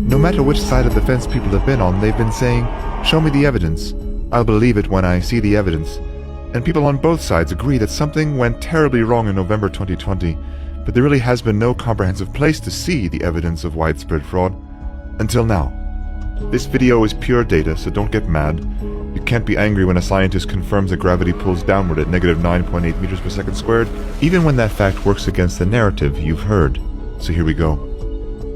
No matter which side of the fence people have been on, they've been saying, "Show me the evidence. I'll believe it when I see the evidence." And people on both sides agree that something went terribly wrong in November 2020, but there really has been no comprehensive place to see the evidence of widespread fraud. Until now. This video is pure data, so don't get mad. You can't be angry when a scientist confirms that gravity pulls downward at negative 9.8 meters per second squared, even when that fact works against the narrative you've heard. So here we go.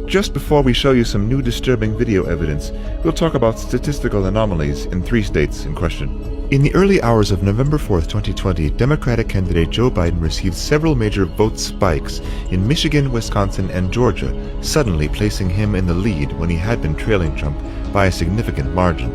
Just before we show you some new disturbing video evidence, we'll talk about statistical anomalies in 3 states in question. In the early hours of November 4th, 2020, Democratic candidate Joe Biden received several major vote spikes in Michigan, Wisconsin, and Georgia, suddenly placing him in the lead when he had been trailing Trump by a significant margin.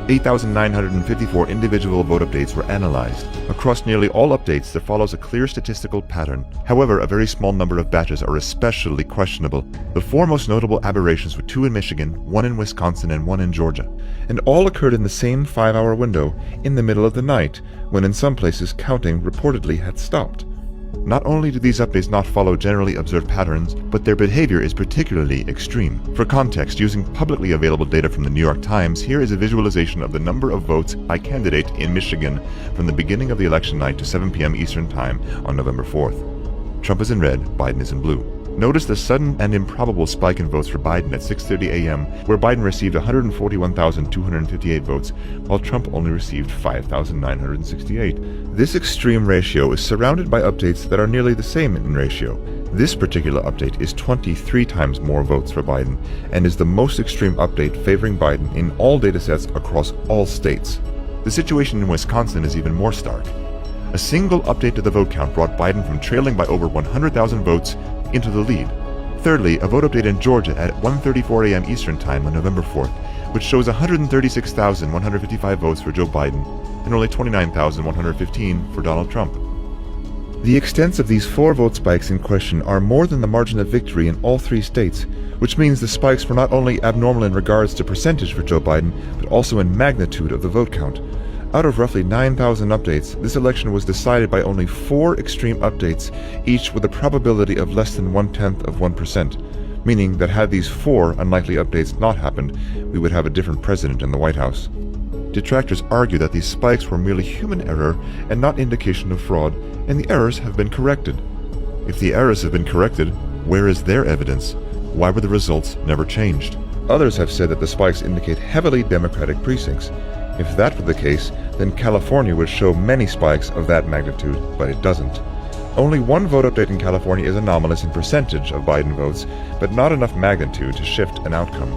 8,954 individual vote updates were analyzed. Across nearly all updates, there follows a clear statistical pattern. However, a very small number of batches are especially questionable. The 4 most notable aberrations were 2 in Michigan, 1 in Wisconsin, and 1 in Georgia. And all occurred in the same 5-hour window, in the middle of the night, when in some places counting reportedly had stopped. Not only do these updates not follow generally observed patterns, but their behavior is particularly extreme. For context, using publicly available data from the New York Times, here is a visualization of the number of votes by candidate in Michigan from the beginning of the election night to 7 p.m. Eastern Time on November 4th. Trump is in red, Biden is in blue. Notice the sudden and improbable spike in votes for Biden at 6:30 a.m., where Biden received 141,258 votes, while Trump only received 5,968. This extreme ratio is surrounded by updates that are nearly the same in ratio. This particular update is 23 times more votes for Biden, and is the most extreme update favoring Biden in all datasets across all states. The situation in Wisconsin is even more stark. A single update to the vote count brought Biden from trailing by over 100,000 votes into the lead. Thirdly, a vote update in Georgia at 1:34 a.m. Eastern Time on November 4th, which shows 136,155 votes for Joe Biden and only 29,115 for Donald Trump. The extents of these 4 vote spikes in question are more than the margin of victory in all 3 states, which means the spikes were not only abnormal in regards to percentage for Joe Biden, but also in magnitude of the vote count. Out of roughly 9,000 updates, this election was decided by only 4 extreme updates, each with a probability of less than 0.1%, meaning that had these 4 unlikely updates not happened, we would have a different president in the White House. Detractors argue that these spikes were merely human error and not indication of fraud, and the errors have been corrected. If the errors have been corrected, where is their evidence? Why were the results never changed? Others have said that the spikes indicate heavily Democratic precincts. If that were the case, then California would show many spikes of that magnitude, but it doesn't. Only 1 vote update in California is anomalous in percentage of Biden votes, but not enough magnitude to shift an outcome.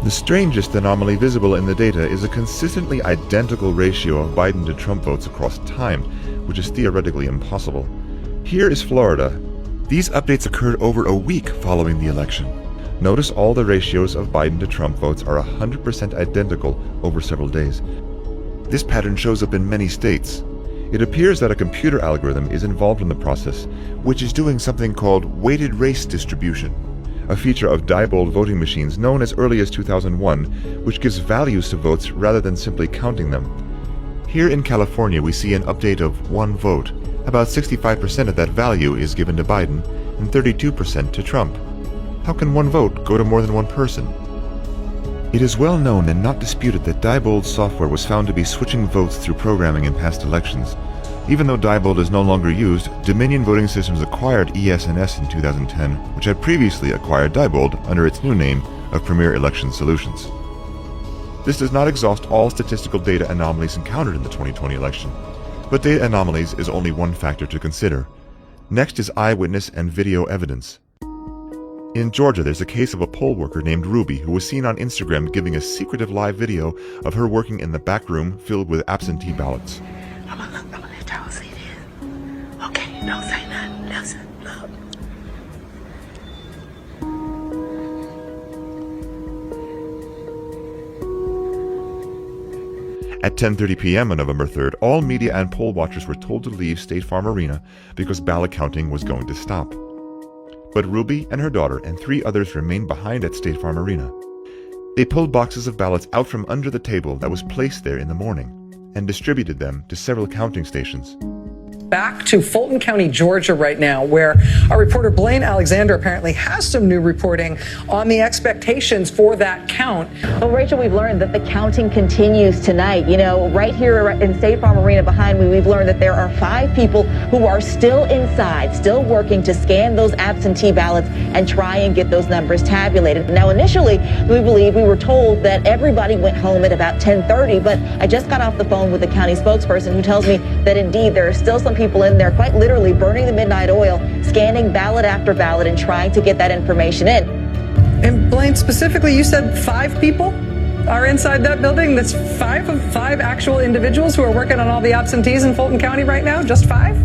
The strangest anomaly visible in the data is a consistently identical ratio of Biden to Trump votes across time, which is theoretically impossible. Here is Florida. These updates occurred over a week following the election. Notice all the ratios of Biden to Trump votes are 100% identical over several days. This pattern shows up in many states. It appears that a computer algorithm is involved in the process, which is doing something called weighted race distribution, a feature of Diebold voting machines known as early as 2001, which gives values to votes rather than simply counting them. Here in California, we see an update of 1 vote. About 65% of that value is given to Biden and 32% to Trump. How can 1 vote go to more than 1 person? It is well known and not disputed that Diebold software was found to be switching votes through programming in past elections. Even though Diebold is no longer used, Dominion Voting Systems acquired ES&S in 2010, which had previously acquired Diebold under its new name of Premier Election Solutions. This does not exhaust all statistical data anomalies encountered in the 2020 election, but data anomalies is only one factor to consider. Next is eyewitness and video evidence. In Georgia, there's a case of a poll worker named Ruby who was seen on Instagram giving a secretive live video of her working in the back room filled with absentee ballots. I'm gonna let y'all see this. Okay, don't say nothing. Listen, look. At 10:30 p.m. on November 3rd, all media and poll watchers were told to leave State Farm Arena because ballot counting was going to stop. But Ruby and her daughter and 3 others remained behind at State Farm Arena. They pulled boxes of ballots out from under the table that was placed there in the morning and distributed them to several counting stations. back to Fulton County, Georgia right now, where our reporter Blaine Alexander apparently has some new reporting on the expectations for that count. Well, Rachel, we've learned that the counting continues tonight. You know, right here in State Farm Arena behind me, we've learned that there are 5 people who are still inside, still working to scan those absentee ballots and try and get those numbers tabulated. Now, initially, we were told that everybody went home at about 10:30, but I just got off the phone with the county spokesperson who tells me that indeed there are still some people in there quite literally burning the midnight oil, scanning ballot after ballot and trying to get that information in. And Blaine, specifically, you said 5 people are inside that building? That's 5 of 5 actual individuals who are working on all the absentees in Fulton County right now? Just 5?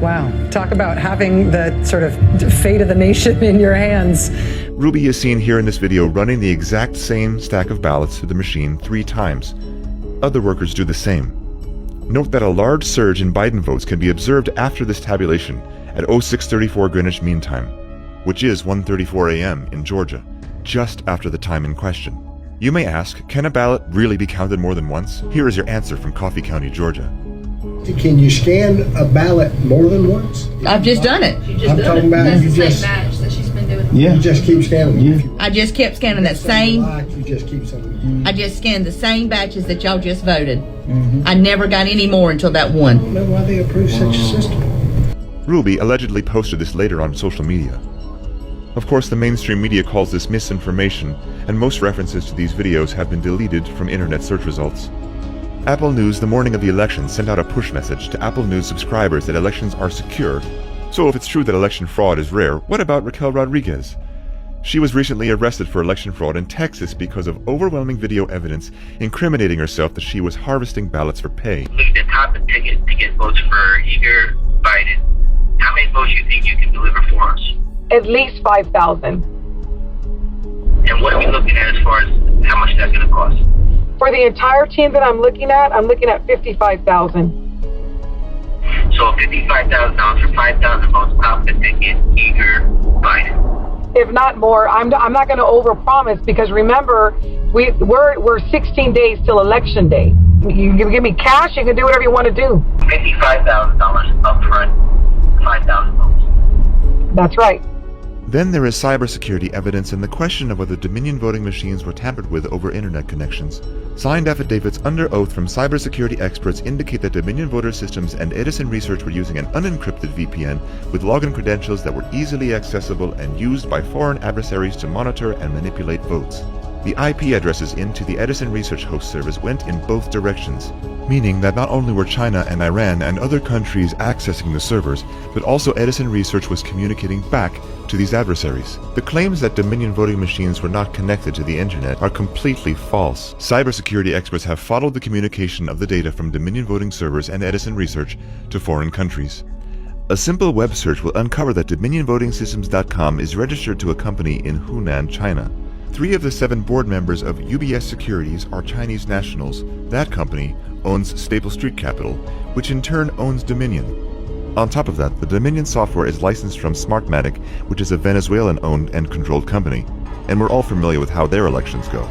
Wow. Talk about having the sort of fate of the nation in your hands. Ruby is seen here in this video running the exact same stack of ballots through the machine 3 times. Other workers do the same. Note that a large surge in Biden votes can be observed after this tabulation at 0634 Greenwich Mean Time, which is 1:34 a.m. in Georgia, just after the time in question. You may ask, can a ballot really be counted more than once? Here is your answer from Coffee County, Georgia. Can you scan a ballot more than once? I've just done it. I'm talking about That's you the just same batch that she's been doing. you just keep scanning. Yeah. them. I just kept scanning that same. You just keep something. I just scanned the same batches that y'all just voted. I never got any more until that one. I don't know why they approve such a system. Ruby allegedly posted this later on social media. Of course, the mainstream media calls this misinformation, and most references to these videos have been deleted from internet search results. Apple News, the morning of the election, sent out a push message to Apple News subscribers that elections are secure. So if it's true that election fraud is rare, what about Raquel Rodriguez? She was recently arrested for election fraud in Texas because of overwhelming video evidence incriminating herself that she was harvesting ballots for pay. The top ticket to get votes for Eager Biden. How many votes do you think you can deliver for us? At least 5,000. And what are we looking at as far as how much that's going to cost? For the entire team that I'm looking at 55,000. So $55,000 for 5,000 votes, top the ticket, Eager Biden. If not more, I'm not going to overpromise because remember, we're 16 days till election day. You give me cash, you can do whatever you want to do. $55,000 up front, 5,000 votes. That's right. Then there is cybersecurity evidence and the question of whether Dominion voting machines were tampered with over internet connections. Signed affidavits under oath from cybersecurity experts indicate that Dominion voter systems and Edison Research were using an unencrypted VPN with login credentials that were easily accessible and used by foreign adversaries to monitor and manipulate votes. The IP addresses into the Edison Research host service went in both directions, meaning that not only were China and Iran and other countries accessing the servers, but also Edison Research was communicating back to these adversaries. The claims that Dominion voting machines were not connected to the internet are completely false. Cybersecurity experts have followed the communication of the data from Dominion voting servers and Edison Research to foreign countries. A simple web search will uncover that DominionVotingSystems.com is registered to a company in Hunan, China. 3 of the 7 board members of UBS Securities are Chinese nationals. That company owns Staple Street Capital, which in turn owns Dominion. On top of that, the Dominion software is licensed from Smartmatic, which is a Venezuelan-owned and controlled company, and we're all familiar with how their elections go.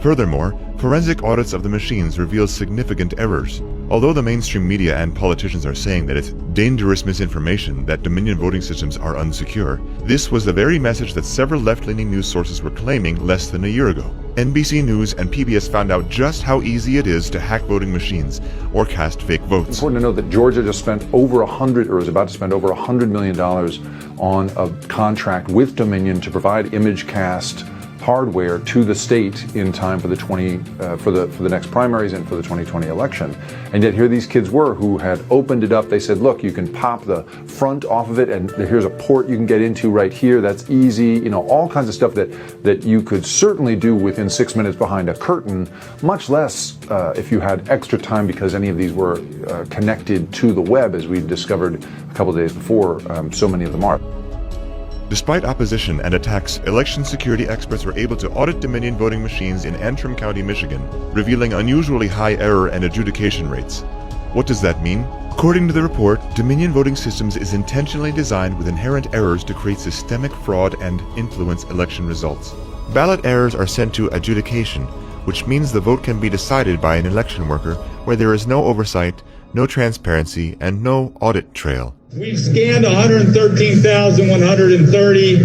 Furthermore, forensic audits of the machines reveal significant errors. Although the mainstream media and politicians are saying that it's dangerous misinformation that Dominion voting systems are unsecure, this was the very message that several left-leaning news sources were claiming less than a year ago. NBC News and PBS found out just how easy it is to hack voting machines or cast fake votes. It's important to note that Georgia just spent over is about to spend over $100 million on a contract with Dominion to provide image cast hardware to the state in time for the for the next primaries and for the 2020 election. And yet here these kids were who had opened it up. They said, look, you can pop the front off of it and here's a port you can get into right here. That's easy. You know, all kinds of stuff that you could certainly do within 6 minutes behind a curtain, much less if you had extra time because any of these were connected to the web, as we discovered a couple of days before. So many of them are. Despite opposition and attacks, election security experts were able to audit Dominion voting machines in Antrim County, Michigan, revealing unusually high error and adjudication rates. What does that mean? According to the report, Dominion Voting Systems is intentionally designed with inherent errors to create systemic fraud and influence election results. Ballot errors are sent to adjudication, which means the vote can be decided by an election worker where there is no oversight, no transparency, and no audit trail. We've scanned 113,130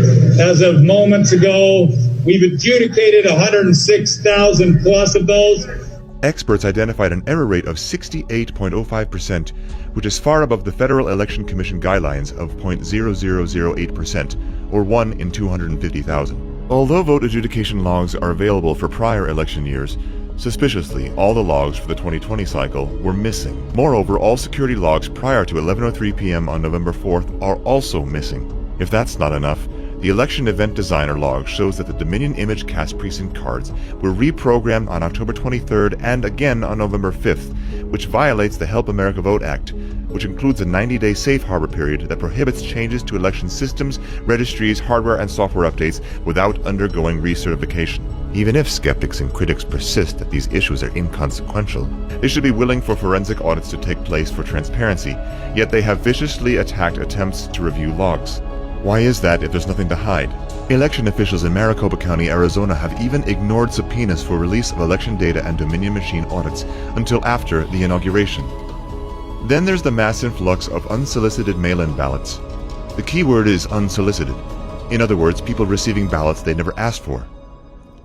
as of moments ago. We've adjudicated 106,000 plus of those. Experts identified an error rate of 68.05%, which is far above the Federal Election Commission guidelines of 0.0008%, or 1 in 250,000. Although vote adjudication logs are available for prior election years, suspiciously, all the logs for the 2020 cycle were missing. Moreover, all security logs prior to 11:03 p.m. on November 4th are also missing. If that's not enough, the election event designer log shows that the Dominion Image Cast precinct cards were reprogrammed on October 23rd and again on November 5th, which violates the Help America Vote Act, which includes a 90-day safe harbor period that prohibits changes to election systems, registries, hardware, and software updates without undergoing recertification. Even if skeptics and critics persist that these issues are inconsequential, they should be willing for forensic audits to take place for transparency, yet they have viciously attacked attempts to review logs. Why is that if there's nothing to hide? Election officials in Maricopa County, Arizona have even ignored subpoenas for release of election data and Dominion machine audits until after the inauguration. Then there's the mass influx of unsolicited mail-in ballots. The key word is unsolicited. In other words, people receiving ballots they never asked for.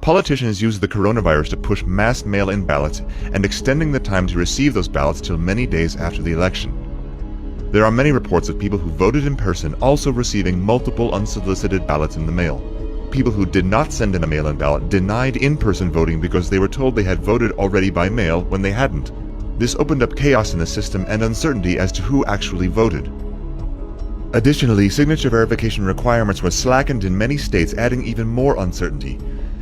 Politicians use the coronavirus to push mass mail-in ballots and extending the time to receive those ballots till many days after the election. There are many reports of people who voted in person also receiving multiple unsolicited ballots in the mail. People who did not send in a mail-in ballot denied in-person voting because they were told they had voted already by mail when they hadn't. This opened up chaos in the system and uncertainty as to who actually voted. Additionally, signature verification requirements were slackened in many states, adding even more uncertainty.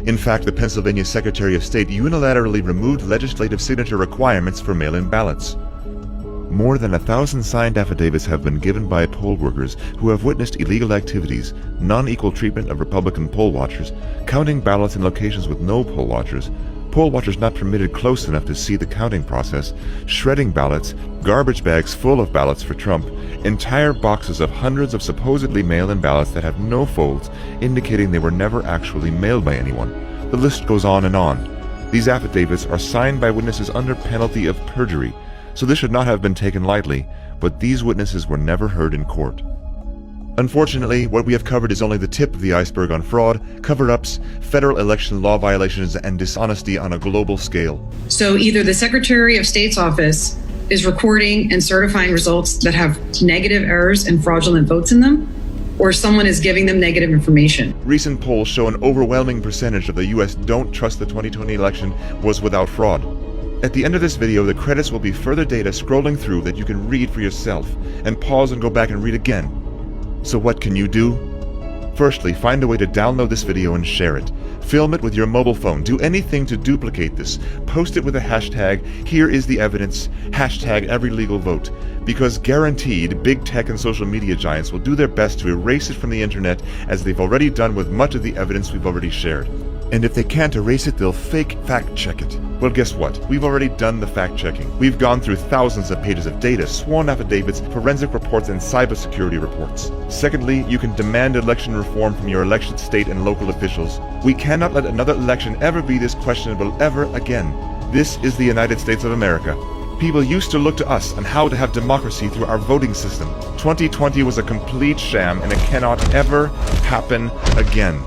In fact, the Pennsylvania Secretary of State unilaterally removed legislative signature requirements for mail-in ballots. More than 1,000 signed affidavits have been given by poll workers who have witnessed illegal activities, non-equal treatment of Republican poll watchers, counting ballots in locations with no poll watchers not permitted close enough to see the counting process, shredding ballots, garbage bags full of ballots for Trump, entire boxes of hundreds of supposedly mail-in ballots that have no folds, indicating they were never actually mailed by anyone. The list goes on and on. These affidavits are signed by witnesses under penalty of perjury, so this should not have been taken lightly, but these witnesses were never heard in court. Unfortunately, what we have covered is only the tip of the iceberg on fraud, cover-ups, federal election law violations, and dishonesty on a global scale. So either the Secretary of State's office is recording and certifying results that have negative errors and fraudulent votes in them, or someone is giving them negative information. Recent polls show an overwhelming percentage of the U.S. don't trust the 2020 election was without fraud. At the end of this video, the credits will be further data scrolling through that you can read for yourself, and pause and go back and read again. So what can you do? Firstly, find a way to download this video and share it. Film it with your mobile phone. Do anything to duplicate this. Post it with a hashtag, "Here is the evidence," hashtag every legal vote. Because guaranteed, big tech and social media giants will do their best to erase it from the internet, as they've already done with much of the evidence we've already shared. And if they can't erase it, they'll fake fact-check it. Well, guess what? We've already done the fact-checking. We've gone through thousands of pages of data, sworn affidavits, forensic reports, and cybersecurity reports. Secondly, you can demand election reform from your elected state and local officials. We cannot let another election ever be this questionable ever again. This is the United States of America. People used to look to us on how to have democracy through our voting system. 2020 was a complete sham, and it cannot ever happen again.